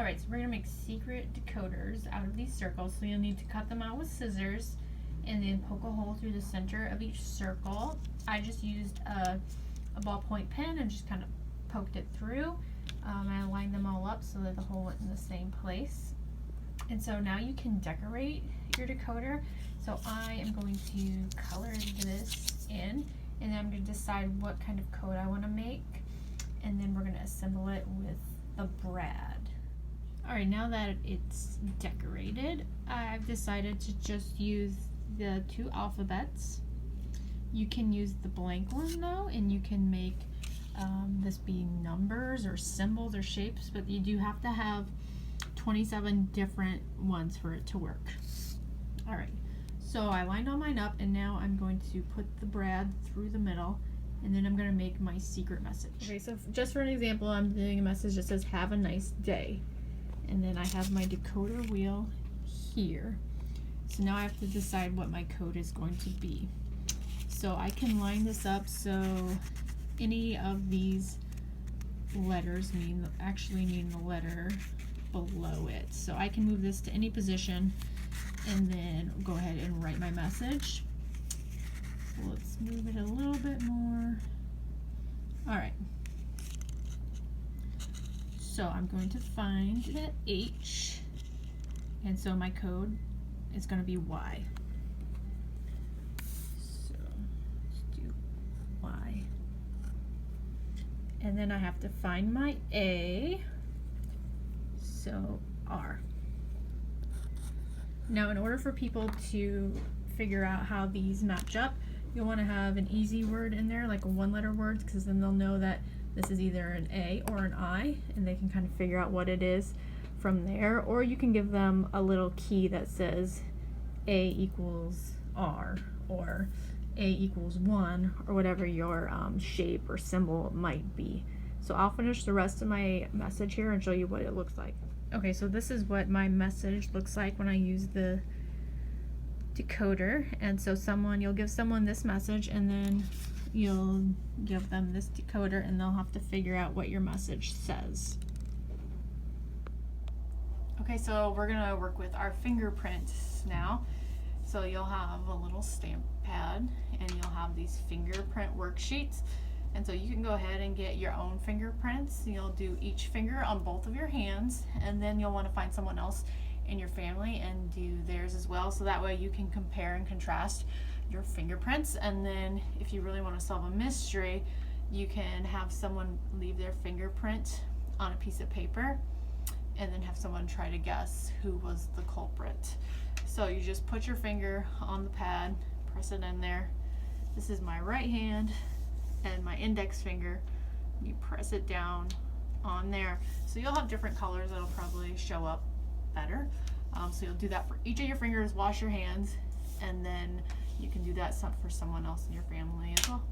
Alright, so we're going to make secret decoders out of these circles. So you'll need to cut them out with scissors and then poke a hole through the center of each circle. I just used a ballpoint pen and just kind of poked it through. I lined them all up so that the hole went in the same place. And so now you can decorate your decoder. So I am going to color this in, and then I'm going to decide what kind of code I want to make, and then we're going to assemble it with a brad. Alright, now that it's decorated, I've decided to just use the 2 alphabets. You can use the blank one though, and you can make this be numbers or symbols or shapes, but you do have to have 27 different ones for it to work. Alright, so I lined all mine up, and now I'm going to put the brad through the middle, and then I'm going to make my secret message. Okay, so just for an example, I'm doing a message that says, "Have a nice day." And then I have my decoder wheel here. So now I have to decide what my code is going to be. So I can line this up so any of these letters actually mean the letter below it. So I can move this to any position and then go ahead and write my message. So let's move it a little bit more. Alright. So I'm going to find the H, and so my code is going to be Y. So let's do Y. And then I have to find my A, so R. Now in order for people to figure out how these match up, you'll want to have an easy word in there, like a 1-letter word, because then they'll know that this is either an A or an I, and they can kind of figure out what it is from there. Or you can give them a little key that says A equals R, or A equals 1, or whatever your shape or symbol might be. So I'll finish the rest of my message here and show you what it looks like. Okay, so this is what my message looks like when I use the decoder. And so you'll give someone this message, and then you'll give them this decoder, and they'll have to figure out what your message says. Okay, so we're gonna work with our fingerprints now. So you'll have a little stamp pad, and you'll have these fingerprint worksheets. And so you can go ahead and get your own fingerprints. You'll do each finger on both of your hands, and then you'll want to find someone else in your family and do theirs as well, so that way you can compare and contrast your fingerprints. And then if you really want to solve a mystery, you can have someone leave their fingerprint on a piece of paper, and then have someone try to guess who was the culprit. So you just put your finger on the pad, press it in there. This is my right hand and my index finger. You press it down on there. So you'll have different colors that'll probably show up better. So you'll do that for each of your fingers, wash your hands, and then you can do that for someone else in your family as well.